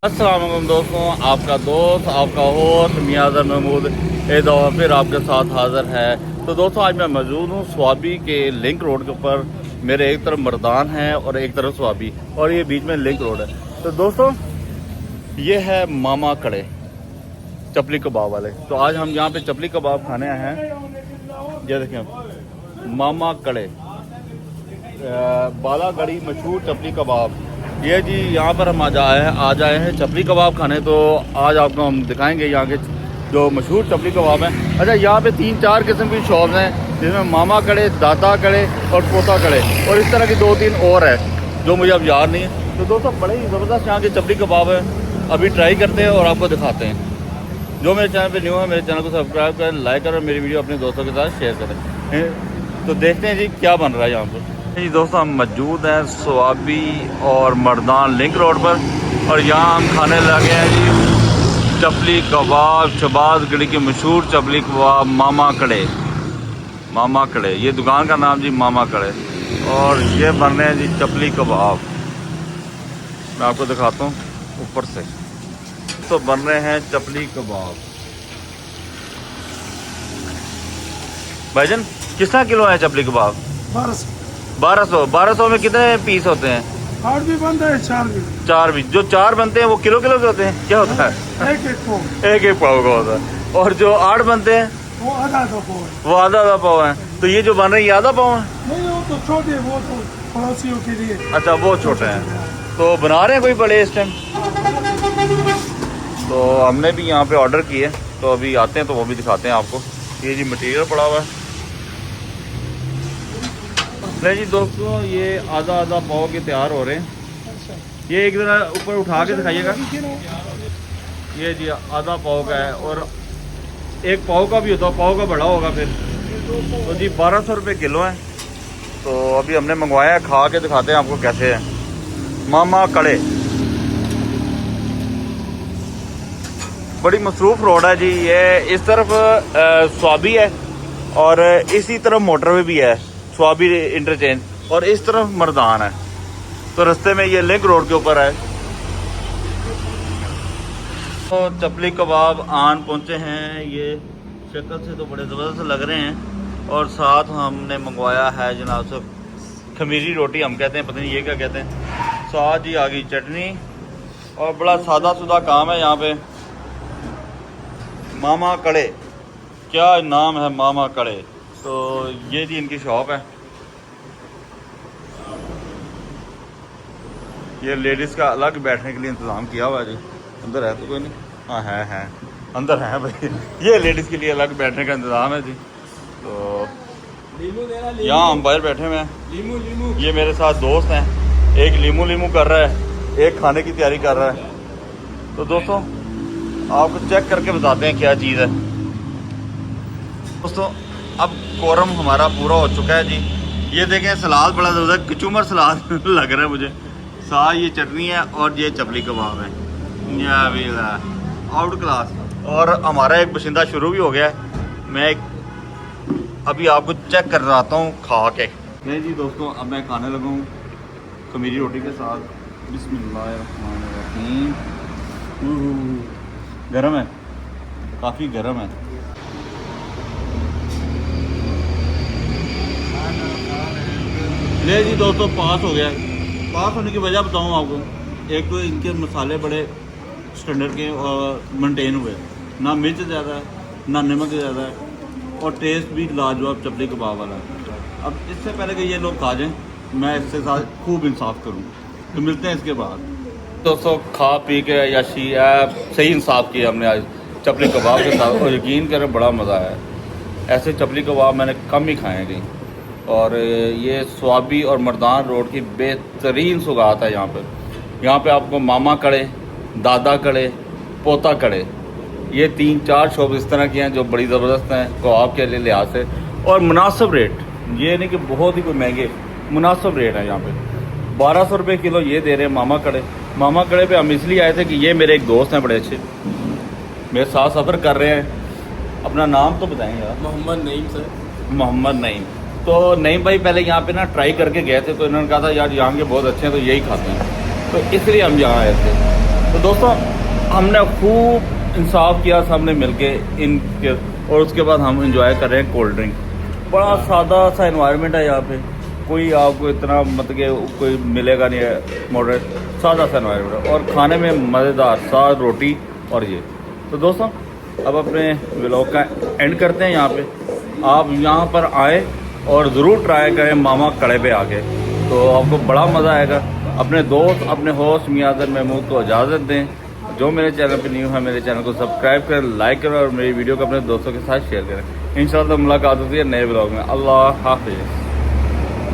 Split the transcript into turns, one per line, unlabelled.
अस्सलाम वालेकुम दोस्तों, आपका दोस्त आपका होस्ट मियाज़ महमूद एक दफ़ा फिर आपके साथ हाज़िर है। तो दोस्तों आज मैं मौजूद हूँ स्वाबी के लिंक रोड के ऊपर। मेरे एक तरफ मर्दान है और एक तरफ स्वाबी और ये बीच में लिंक रोड है। तो दोस्तों ये है मामा कड़े चपली कबाब वाले। तो आज हम यहाँ पे चपली कबाब खाने आए हैं। ये देखें मामा कड़े बालागढ़ी मशहूर चपली कबाब। ये जी यहाँ पर हम आज आए हैं चपली कबाब खाने। तो आज आपको हम दिखाएंगे यहाँ के जो मशहूर चपली कबाब हैं। अच्छा, यहाँ पे 3-4 किस्म की शॉप्स हैं जिसमें मामा कड़े, दादा कड़े और पोता कड़े और इस तरह की 2-3 और है जो मुझे अब याद नहीं है। तो दोस्तों बड़े ही ज़बरदस्त यहाँ के चपली कबाब हैं। अभी ट्राई करते हैं और आपको दिखाते हैं। जो मेरे चैनल पे न्यू है मेरे चैनल को सब्सक्राइब करें, लाइक करें, मेरी वीडियो अपने दोस्तों के साथ शेयर करें। तो देखते हैं जी क्या बन रहा है यहाँ पर। जी दोस्तों हम मौजूद हैं स्वाबी और मर्दान लिंक रोड पर और यहाँ हम खाने लगे हैं जी चपली कबाब। शहबाजगढ़ी के मशहूर चपली कबाब मामा कड़े। मामा कड़े ये दुकान का नाम जी मामा कड़े। और ये बन रहे हैं जी चपली कबाब। मैं आपको दिखाता हूँ ऊपर से। तो बन रहे हैं चपली कबाब। भाईजान किस तरह किलो है चपली कबाब? 1200 में कितने पीस होते हैं?
8 भी बनते हैं, 4 भी।
4 भी। जो 4 बनते हैं वो किलो के होते हैं? क्या होता है? एक पाव का होता है। और जो 8 बनते हैं
वो आधा पाव है।
वो आधा पाव है। तो ये जो बन रहे हैं ये आधा पाव है?
नहीं, वो तो छोटे, वो तो पड़ोसियों के लिए।
अच्छा वो छोटे हैं। तो बना रहे हैं कोई बड़े इस टाइम? तो हमने भी यहाँ पे ऑर्डर किए तो अभी आते हैं तो वो भी दिखाते हैं आपको। ये जी मटेरियल पड़ा हुआ है। नहीं जी दोस्तों ये आधा पाव के तैयार हो रहे हैं। ये एक जरा ऊपर उठा के दिखाइएगा। ये जी आधा पाव का है और एक पाव का भी होता है, पाव का बड़ा होगा फिर। तो जी 1200 रुपये किलो है। तो अभी हमने मंगवाया है, खा के दिखाते हैं आपको कैसे है। मामा कड़े बड़ी मसरूफ़ रोड है जी। ये इस तरफ स्वाबी है और इसी तरफ मोटरवे भी है, स्वाबी इंटरचेंज, और इस तरफ मर्दान है। तो रास्ते में ये लिंक रोड के ऊपर है। तो चपली कबाब आन पहुंचे हैं। ये शक्ल से तो बड़े ज़बरदस्त लग रहे हैं। और साथ हमने मंगवाया है जनाब से खमीरी रोटी हम कहते हैं, पता नहीं ये क्या कहते हैं। साथ ही आ गई चटनी और बड़ा सादा सुदा काम है यहाँ पे। मामा कड़े, क्या नाम है मामा कड़े। तो ये जी इनकी शॉप है। ये लेडीज़ का अलग बैठने के लिए इंतज़ाम किया हुआ है जी। अंदर है तो कोई नहीं? हाँ है अंदर है भाई। ये लेडीज़ के लिए अलग बैठने का इंतज़ाम है जी। तो यहाँ हम बाहर बैठे हुए हैं। ये मेरे साथ दोस्त हैं। एक लीमू कर रहा है, एक खाने की तैयारी कर रहा है। तो दोस्तों आपको चेक करके बताते हैं क्या चीज़ है। दोस्तों अब कोरम हमारा पूरा हो चुका है जी। ये देखें सलाद बड़ा ज़बरदस्त कचूमर सलाद लग रहा है मुझे। साथ ये चटनी है और ये चपली कबाब है। Out class. और हमारा एक बशिंदा शुरू भी हो गया है। मैं अभी आपको चेक कर रहा हूँ खा के। नहीं जी दोस्तों अब मैं खाने लगा हूँ खमीरी रोटी के साथ। बिस्मिल्लाहिर्रहमानिर्रहीम। गरम है, काफ़ी गरम है। ले जी दोस्तों पास हो गया। पास होने की वजह बताऊँ आपको। एक तो इनके मसाले बड़े स्टैंडर्ड के और मेंटेन हुए, ना मिर्च ज़्यादा है ना नमक ज़्यादा है और टेस्ट भी लाजवाब चपली कबाब वाला है। अब इससे पहले कि ये लोग खा जाएँ मैं इसके साथ खूब इंसाफ करूँ। तो मिलते हैं इसके बाद। दोस्तों खा पी के याशी सही इंसाफ किया हमने आज चपली कबाब के साथ और यकीन करें बड़ा मज़ा आया। ऐसे चपली कबाब मैंने कम ही खाए जी। और ये स्वाबी और मर्दान रोड की बेहतरीन सुगात है यहाँ पे आपको मामा कड़े, दादा कड़े, पोता कड़े, ये 3-4 शॉप इस तरह की हैं जो बड़ी ज़बरदस्त हैं कबाब के लिहाज से। और मुनासिब रेट, ये नहीं कि बहुत ही कोई महंगे, मुनासिब रेट है यहाँ पे। 1200 रुपये किलो ये दे रहे हैं मामा कड़े। मामा कड़े पे हम इसलिए आए थे कि ये मेरे एक दोस्त हैं बड़े अच्छे, मेरे साथ सफ़र कर रहे हैं। अपना नाम तो बताएंगे आप?
मोहम्मद नईम सर।
मोहम्मद नईम। तो नईम भाई पहले यहाँ पे ना ट्राई करके गए थे तो इन्होंने कहा था यार यहाँ के बहुत अच्छे हैं तो यही खाते हैं, तो इसलिए हम यहाँ आए थे। तो दोस्तों हमने खूब इंसाफ किया सबने मिलके इनके, और उसके बाद हम इंजॉय कर रहे हैं कोल्ड ड्रिंक। बड़ा सादा सा एनवायरनमेंट है यहाँ पे, कोई आपको इतना मतलब कि कोई मिलेगा नहीं है, मॉडरेट सादा सा एनवायरनमेंट है और खाने में मज़ेदार साग रोटी और ये। तो दोस्तों अब अपने व्लॉग का एंड करते हैं यहाँ पे। आप यहाँ पर आए और ज़रूर ट्राई करें मामा कड़े पे आके, तो आपको बड़ा मज़ा आएगा। अपने दोस्त अपने होस्ट मियाज़र महमूद को इजाज़त दें। जो मेरे चैनल पे न्यू है मेरे चैनल को सब्सक्राइब करें, लाइक करें और मेरी वीडियो को अपने दोस्तों के साथ शेयर करें। इंशाल्लाह मुलाकात होती है नए व्लॉग में। अल्लाह हाफिज़।